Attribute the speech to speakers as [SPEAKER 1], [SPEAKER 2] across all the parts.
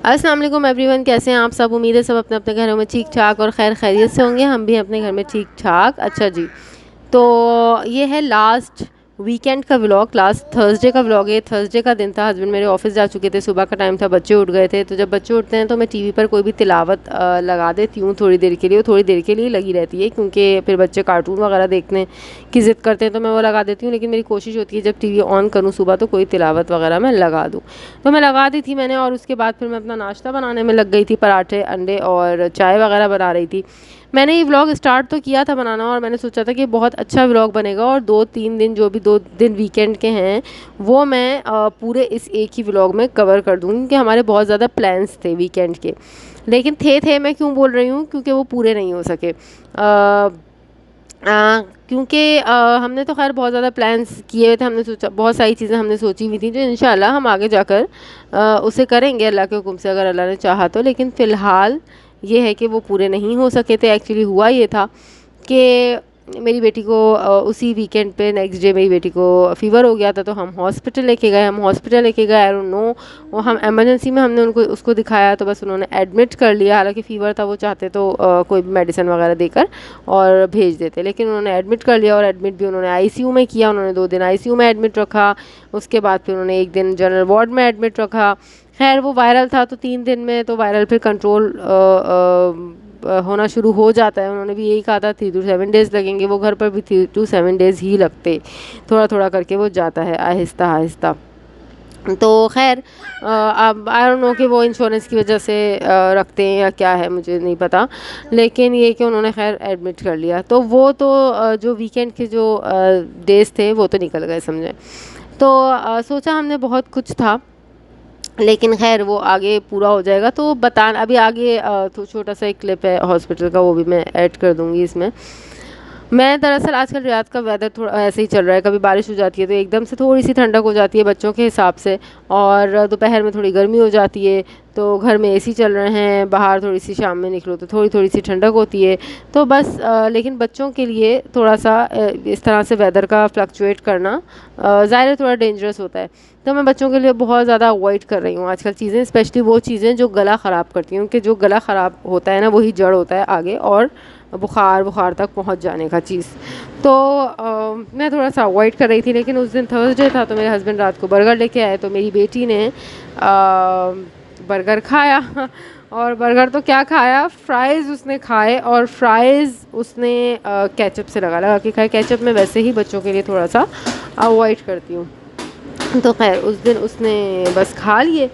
[SPEAKER 1] السلام علیکم every one, کیسے ہیں آپ سب؟ امید ہے سب اپنے اپنے گھروں میں ٹھیک ٹھاک اور خیر خیریت سے ہوں گے. ہم بھی اپنے گھر میں ٹھیک ٹھاک. اچھا جی، تو یہ ہے لاسٹ ویکینڈ کا ولاگ، لاسٹ تھرسڈے کا ولاگ ہے. تھرسڈے کا دن تھا، ہسبینڈ میرے آفس جا چکے تھے، صبح کا ٹائم تھا، بچے اٹھ گئے تھے. تو جب بچے اٹھتے ہیں تو میں ٹی وی پر کوئی بھی تلاوت لگا دیتی ہوں تھوڑی دیر کے لیے. وہ تھوڑی دیر کے لیے لگی رہتی ہے کیونکہ پھر بچے کارٹون وغیرہ دیکھنے کی ضد کرتے ہیں تو میں وہ لگا دیتی ہوں. لیکن میری کوشش ہوتی ہے جب ٹی وی آن کروں صبح تو کوئی تلاوت وغیرہ میں لگا دوں. تو میں لگا دی تھی میں نے، اور اس کے بعد پھر میں اپنا ناشتہ بنانے میں لگ گئی تھی. پراٹھے، انڈے اور چائے وغیرہ بنا رہی تھی. میں نے یہ ولاگ اسٹارٹ تو کیا تھا بنانا، اور میں نے سوچا تھا کہ بہت اچھا ولاگ بنے گا، اور 2-3 دن جو بھی 2 دن ویکینڈ کے ہیں وہ میں پورے اس ایک ہی ولاگ میں کور کر دوں گی، کیونکہ ہمارے بہت زیادہ پلانس تھے ویکینڈ کے. لیکن تھے میں کیوں بول رہی ہوں؟ کیونکہ وہ پورے نہیں ہو سکے. کیونکہ ہم نے تو خیر بہت زیادہ پلانس کیے ہوئے تھے. ہم نے سوچا بہت ساری چیزیں ہم نے سوچی ہوئی تھیں جو انشاءاللہ ہم آگے جا کر اسے کریں گے اللہ کے حکم سے، اگر اللہ نے چاہا تو. لیکن فی الحال یہ ہے کہ وہ پورے نہیں ہو سکے تھے. ایکچولی ہوا یہ تھا کہ میری بیٹی کو اسی ویکینڈ پہ نیکسٹ ڈے میری بیٹی کو فیور ہو گیا تھا، تو ہم ہاسپٹل لے کے گئے. آئی ڈونٹ نو، ہم ایمرجنسی میں ہم نے اس کو دکھایا تو بس انہوں نے ایڈمٹ کر لیا. حالانکہ فیور تھا، وہ چاہتے تو کوئی بھی میڈیسن وغیرہ دے کر اور بھیج دیتے، لیکن انہوں نے ایڈمٹ کر لیا. اور ایڈمٹ بھی انہوں نے آئی سی یو میں کیا. انہوں نے 2 دن آئی سی یو میں ایڈمٹ رکھا. اس کے بعد پھر انہوں نے 1 دن جنرل وارڈ میں ایڈمٹ رکھا. خیر وہ وائرل تھا تو 3 دن میں تو وائرل پھر کنٹرول ہونا شروع ہو جاتا ہے. انہوں نے بھی یہی کہا تھا 3 to 7 days لگیں گے. وہ گھر پر بھی 3 to 7 days ہی لگتے، تھوڑا تھوڑا کر کے وہ جاتا ہے آہستہ آہستہ. تو خیر اب آئی ڈونٹ نو کہ وہ انشورنس کی وجہ سے رکھتے ہیں یا کیا ہے، مجھے نہیں پتا. لیکن یہ کہ انہوں نے خیر ایڈمٹ کر لیا. تو وہ تو جو ویکینڈ کے جو ڈیز تھے وہ تو نکل گئے سمجھیں. تو سوچا ہم نے بہت کچھ تھا، لیکن خیر وہ آگے پورا ہو جائے گا. تو ابھی آگے تو چھوٹا سا ایک کلپ ہے ہاسپٹل کا، وہ بھی میں ایڈ کر دوں گی اس میں. میں دراصل آج کل ریاض کا ویدر تھوڑا ایسے ہی چل رہا ہے. کبھی بارش ہو جاتی ہے تو ایک دم سے تھوڑی سی ٹھنڈک ہو جاتی ہے بچوں کے حساب سے، اور دوپہر میں تھوڑی گرمی ہو جاتی ہے. تو گھر میں اے سی چل رہے ہیں، باہر تھوڑی سی شام میں نکلو تو تھوڑی سی ٹھنڈک ہوتی ہے. تو بس لیکن بچوں کے لیے تھوڑا سا اس طرح سے ویدر کا فلکچویٹ کرنا ظاہر ہے تھوڑا ڈینجرس ہوتا ہے. تو میں بچوں کے لیے بہت زیادہ اوائڈ کر رہی ہوں آج کل چیزیں، اسپیشلی وہ چیزیں جو گلا خراب کرتی ہیں، کیونکہ جو گلا خراب ہوتا ہے نا وہی جڑ ہوتا ہے آگے اور بخار تک پہنچ جانے کا چیز. تو میں تھوڑا سا اوائڈ کر رہی تھی. لیکن اس دن تھرسڈے تھا تو میرے ہسبینڈ رات کو برگر لے کے آئے، تو میری بیٹی نے برگر کھایا. اور برگر تو کیا کھایا، فرائز اس نے کھائے، اور فرائز اس نے کیچپ سے لگا کے کھائے. کیچپ میں ویسے ہی بچوں کے لیے تھوڑا سا اوائڈ کرتی ہوں. تو خیر اس دن اس نے بس کھا لیے،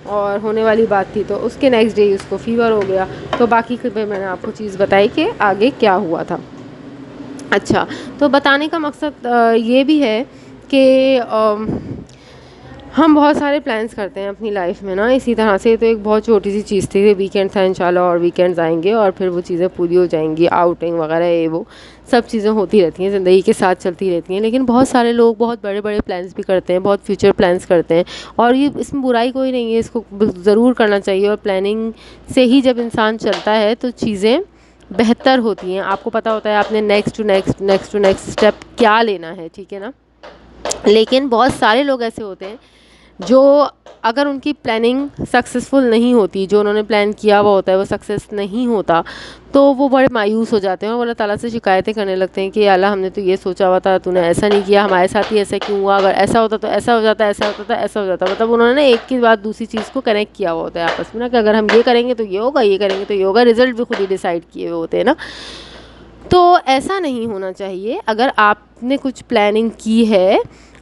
[SPEAKER 1] اور ہونے والی بات تھی تو اس کے نیکسٹ ڈے اس کو فیور ہو گیا. تو باقی میں نے آپ کو چیز بتائی کہ آگے کیا ہوا تھا. اچھا، تو بتانے کا مقصد یہ بھی ہے کہ ہم بہت سارے پلانس کرتے ہیں اپنی لائف میں نا اسی طرح سے. تو ایک بہت چھوٹی سی چیز تھی، ویکینڈ تھا انشاءاللہ، اور ویکینڈز آئیں گے اور پھر وہ چیزیں پوری ہو جائیں گی. آؤٹنگ وغیرہ یہ وہ سب چیزیں ہوتی رہتی ہیں، زندگی کے ساتھ چلتی رہتی ہیں. لیکن بہت سارے لوگ بہت بڑے بڑے پلانس بھی کرتے ہیں، بہت فیوچر پلانس کرتے ہیں، اور یہ اس میں برائی کوئی نہیں ہے، اس کو ضرور کرنا چاہیے. اور پلاننگ سے ہی جب انسان چلتا ہے تو چیزیں بہتر ہوتی ہیں. آپ کو پتہ ہوتا ہے آپ نے نیکسٹ ٹو نیکسٹ اسٹیپ کیا لینا ہے، ٹھیک ہے نا. لیکن بہت سارے لوگ ایسے ہوتے ہیں جو اگر ان کی پلاننگ سکسیزفل نہیں ہوتی، جو انہوں نے پلان کیا ہوا ہوتا ہے وہ سکسیس نہیں ہوتا، تو وہ بڑے مایوس ہو جاتے ہیں اور اللہ تعالیٰ سے شکایتیں کرنے لگتے ہیں کہ یا اللہ ہم نے تو یہ سوچا ہوا تھا، تو نے ایسا نہیں کیا، ہمارے ساتھ ہی ایسا کیوں ہوا، اگر ایسا ہوتا تو ایسا ہو جاتا، ایسا ہوتا تو ایسا ہو جاتا. مطلب انہوں نے ایک کی بات دوسری چیز کو کنیکٹ کیا ہوا ہوتا ہے آپس میں نا، کہ اگر ہم یہ کریں گے تو یہ ہوگا، یہ کریں گے تو یہ ہوگا. رزلٹ بھی خود ہی ڈیسائیڈ کیے ہوئے ہوتے ہیں نا. تو ایسا نہیں ہونا چاہیے. اگر آپ نے کچھ پلاننگ کی ہے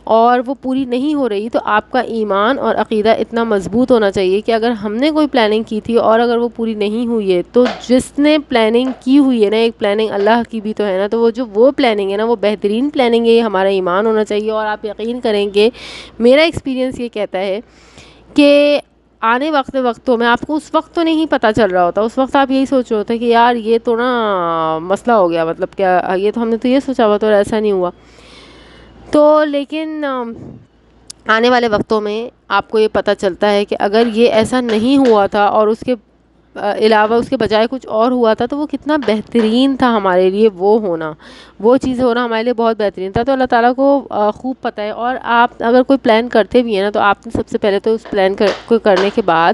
[SPEAKER 1] اور وہ پوری نہیں ہو رہی تو آپ کا ایمان اور عقیدہ اتنا مضبوط ہونا چاہیے کہ اگر ہم نے کوئی پلاننگ کی تھی اور اگر وہ پوری نہیں ہوئی ہے تو جس نے پلاننگ کی ہوئی ہے نا، ایک پلاننگ اللہ کی بھی تو ہے نا، تو وہ پلاننگ ہے نا وہ بہترین پلاننگ ہے. یہ ہمارا ایمان ہونا چاہیے. اور آپ یقین کریں گے میرا ایکسپیرینس یہ کہتا ہے کہ آنے وقتوں میں آپ کو اس وقت تو نہیں پتہ چل رہا ہوتا، اس وقت آپ یہی سوچ رہے ہوتے کہ یار یہ تو نا مسئلہ ہو گیا، مطلب کیا یہ تو ہم نے تو یہ سوچا ہوا تو ایسا نہیں ہوا. تو لیکن آنے والے وقتوں میں آپ کو یہ پتہ چلتا ہے کہ اگر یہ ایسا نہیں ہوا تھا اور اس کے علاوہ اس کے بجائے کچھ اور ہوا تھا تو وہ کتنا بہترین تھا ہمارے لیے. وہ چیز ہونا ہمارے لیے بہت بہترین تھا. تو اللہ تعالیٰ کو خوب پتہ ہے. اور آپ اگر کوئی پلان کرتے بھی ہیں نا تو آپ نے سب سے پہلے تو اس پلان کو کرنے کے بعد